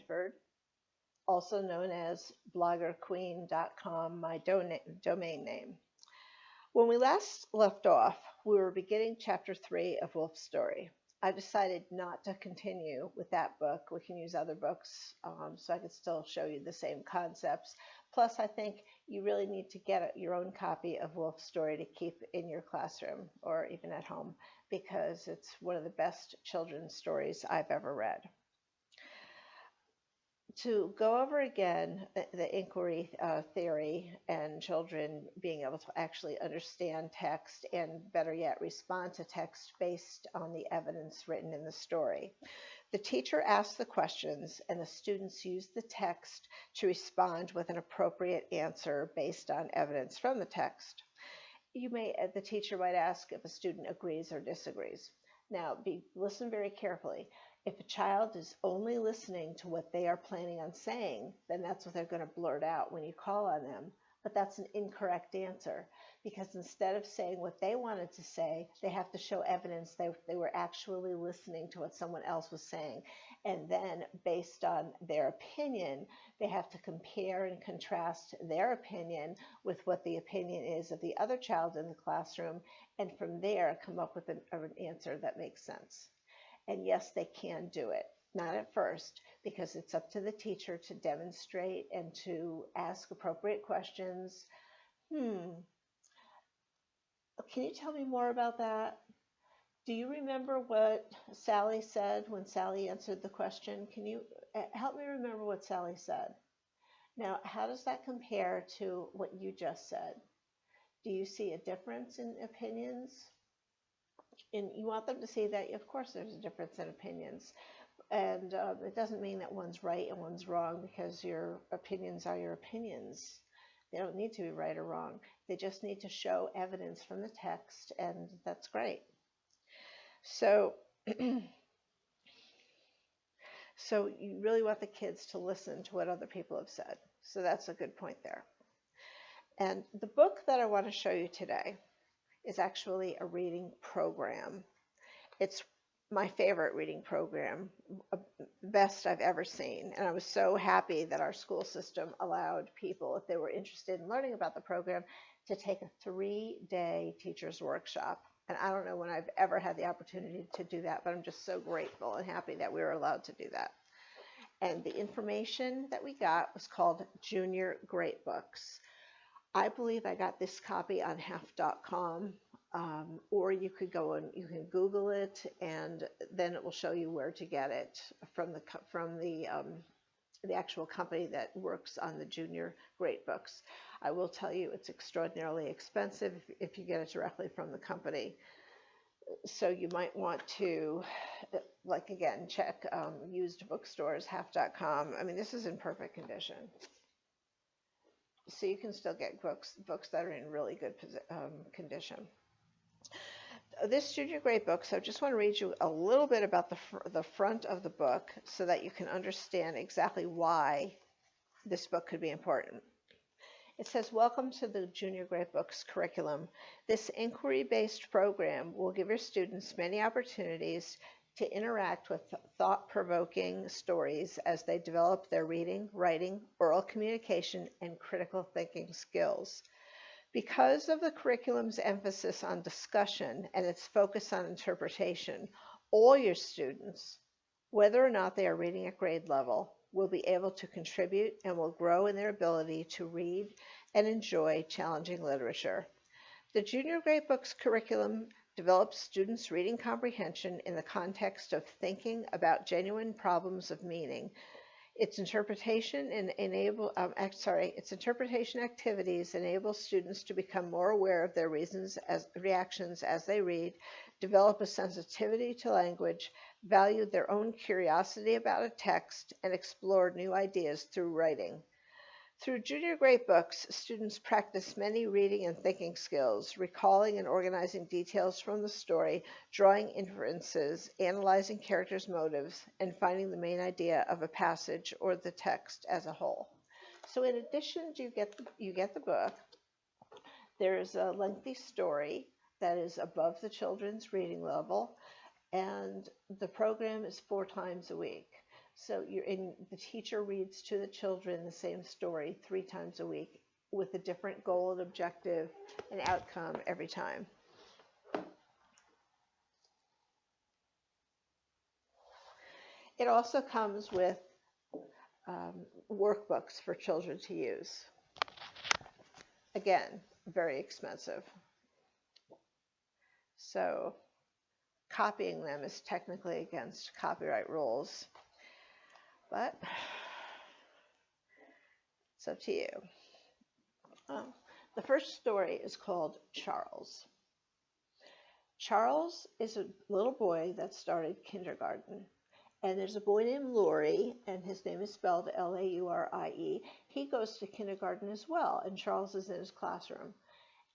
Sanford, also known as bloggerqueen.com, my domain name. When we last left off, we were beginning chapter 3 of Wolf's Story. I decided not to continue with that book. We can use other books, so I could still show you the same concepts. Plus, I think you really need to get your own copy of Wolf's Story to keep in your classroom or even at home, because it's one of the best children's stories I've ever read. To go over again the inquiry theory and children being able to actually understand text and, better yet, respond to text based on the evidence written in the story. The teacher asks the questions and the students use the text to respond with an appropriate answer based on evidence from the text. The teacher might ask if a student agrees or disagrees. Now, listen very carefully. If a child is only listening to what they are planning on saying, then that's what they're going to blurt out when you call on them. But that's an incorrect answer, because instead of saying what they wanted to say, they have to show evidence they were actually listening to what someone else was saying. And then, based on their opinion, they have to compare and contrast their opinion with what the opinion is of the other child in the classroom, and from there come up with an answer that makes sense. And yes, they can do it. Not at first, because it's up to the teacher to demonstrate and to ask appropriate questions. Can you tell me more about that? Do you remember what Sally said when Sally answered the question? Can you help me remember what Sally said? Now, how does that compare to what you just said? Do you see a difference in opinions? And you want them to see that, of course, there's a difference in opinions. And it doesn't mean that one's right and one's wrong, because your opinions are your opinions. They don't need to be right or wrong. They just need to show evidence from the text, and that's great. So, so you really want the kids to listen to what other people have said. So that's a good point there. And the book that I want to show you today is actually a reading program. It's my favorite reading program, best I've ever seen. And I was so happy that our school system allowed people, if they were interested in learning about the program, to take a 3-day teacher's workshop. And I don't know when I've ever had the opportunity to do that, but I'm just so grateful and happy that we were allowed to do that. And the information that we got was called Junior Great Books. I believe I got this copy on half.com, or you could go and you can Google it, and then it will show you where to get it from the actual company that works on the Junior Great Books. I will tell you it's extraordinarily expensive if you get it directly from the company. So you might want to, like, again, check used bookstores, half.com. I mean, this is in perfect condition. So you can still get books that are in really good condition. This Junior Great Book, so I just want to read you a little bit about the front of the book so that you can understand exactly why this book could be important. It says, "Welcome to the Junior Great Books curriculum. This inquiry-based program will give your students many opportunities to interact with thought-provoking stories as they develop their reading, writing, oral communication, and critical thinking skills. Because of the curriculum's emphasis on discussion and its focus on interpretation, all your students, whether or not they are reading at grade level, will be able to contribute and will grow in their ability to read and enjoy challenging literature. The Junior Great Books curriculum develops students' reading comprehension in the context of thinking about genuine problems of meaning. Its interpretation activities enable students to become more aware of their reactions as they read, develop a sensitivity to language, value their own curiosity about a text, and explore new ideas through writing. Through Junior Great Books, students practice many reading and thinking skills, recalling and organizing details from the story, drawing inferences, analyzing characters' motives, and finding the main idea of a passage or the text as a whole." So in addition to you get the book, there's a lengthy story that is above the children's reading level, and the program is 4 times a week. So the teacher reads to the children the same story 3 times a week with a different goal and objective and outcome every time. It also comes with workbooks for children to use. Again, very expensive. So copying them is technically against copyright rules, but it's up to you. The first story is called Charles. Charles is a little boy that started kindergarten. And there's a boy named Laurie, and his name is spelled Laurie. He goes to kindergarten as well, and Charles is in his classroom.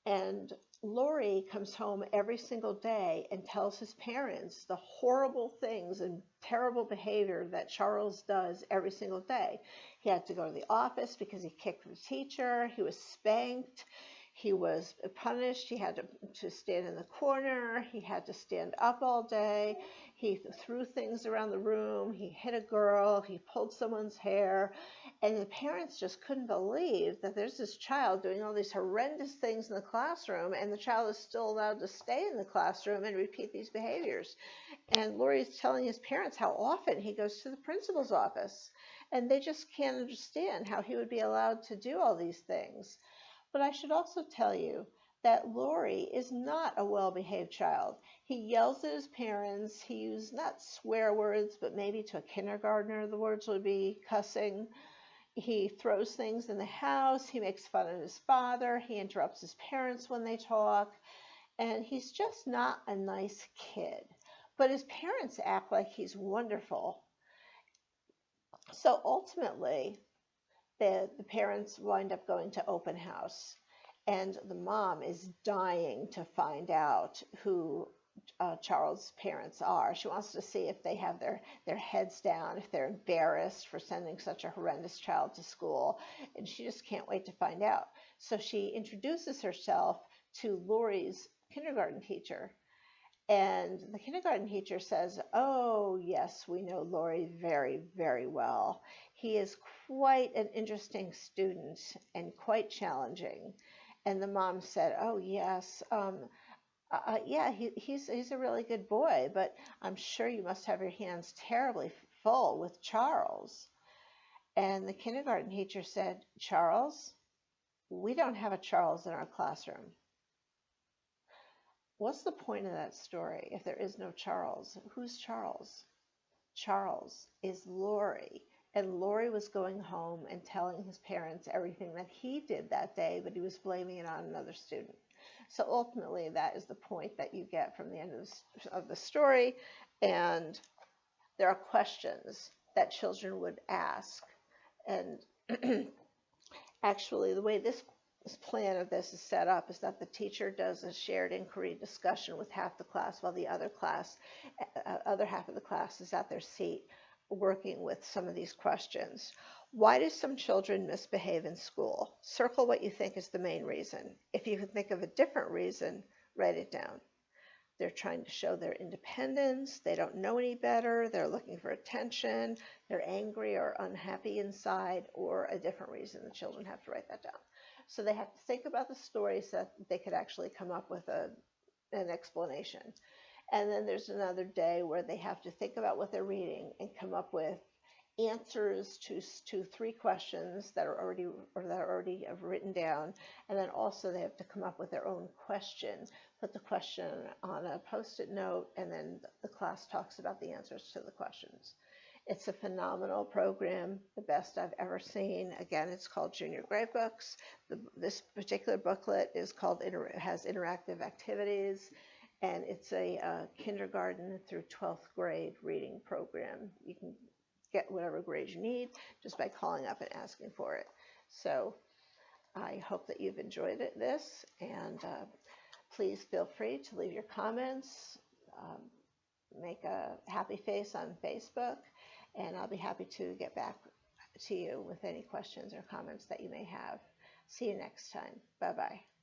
And Laurie comes home every single day and tells his parents the horrible things and terrible behavior that Charles does every single day. He had to go to the office because he kicked the teacher. He was spanked. He was punished. He had to stand in the corner. He had to stand up all day. He threw things around the room. He hit a girl. He pulled someone's hair. And the parents just couldn't believe that there's this child doing all these horrendous things in the classroom, and the child is still allowed to stay in the classroom and repeat these behaviors. And Laurie's telling his parents how often he goes to the principal's office, and they just can't understand how he would be allowed to do all these things. But I should also tell you that Laurie is not a well-behaved child. He yells at his parents. He uses not swear words, but maybe to a kindergartner the words would be cussing. He throws things in the house. He makes fun of his father. He interrupts his parents when they talk. And he's just not a nice kid. But his parents act like he's wonderful. So ultimately, the parents wind up going to open house, and the mom is dying to find out who Charles' parents are. She wants to see if they have their heads down, if they're embarrassed for sending such a horrendous child to school, and she just can't wait to find out. So she introduces herself to Laurie's kindergarten teacher, and the kindergarten teacher says, "Oh, yes, we know Laurie very, very well. He is quite an interesting student and quite challenging." And the mom said, "Oh, yes, yeah, he's a really good boy, but I'm sure you must have your hands terribly full with Charles." And the kindergarten teacher said, "Charles? We don't have a Charles in our classroom." What's the point of that story if there is no Charles? Who's Charles? Charles is Laurie. And Laurie was going home and telling his parents everything that he did that day, but he was blaming it on another student. So ultimately, that is the point that you get from the end of the story. And there are questions that children would ask. And actually, the way this plan of this is set up is that the teacher does a shared inquiry discussion with half the class, while the other half of the class is at their seat working with some of these questions. Why do some children misbehave in school? Circle what you think is the main reason. If you can think of a different reason, write it down. They're trying to show their independence. They don't know any better. They're looking for attention. They're angry or unhappy inside, or a different reason. The children have to write that down. So they have to think about the story so that they could actually come up with an explanation. And then there's another day where they have to think about what they're reading and come up with answers to 3 questions that are already written down. And then also they have to come up with their own question, put the question on a Post-it note, and then the class talks about the answers to the questions. It's a phenomenal program, the best I've ever seen. Again, it's called Junior Gradebooks. This particular booklet is called has interactive activities, and it's a kindergarten through 12th grade reading program. You can get whatever grade you need just by calling up and asking for it. So I hope that you've enjoyed this, and please feel free to leave your comments, make a happy face on Facebook, and I'll be happy to get back to you with any questions or comments that you may have. See you next time. Bye-bye.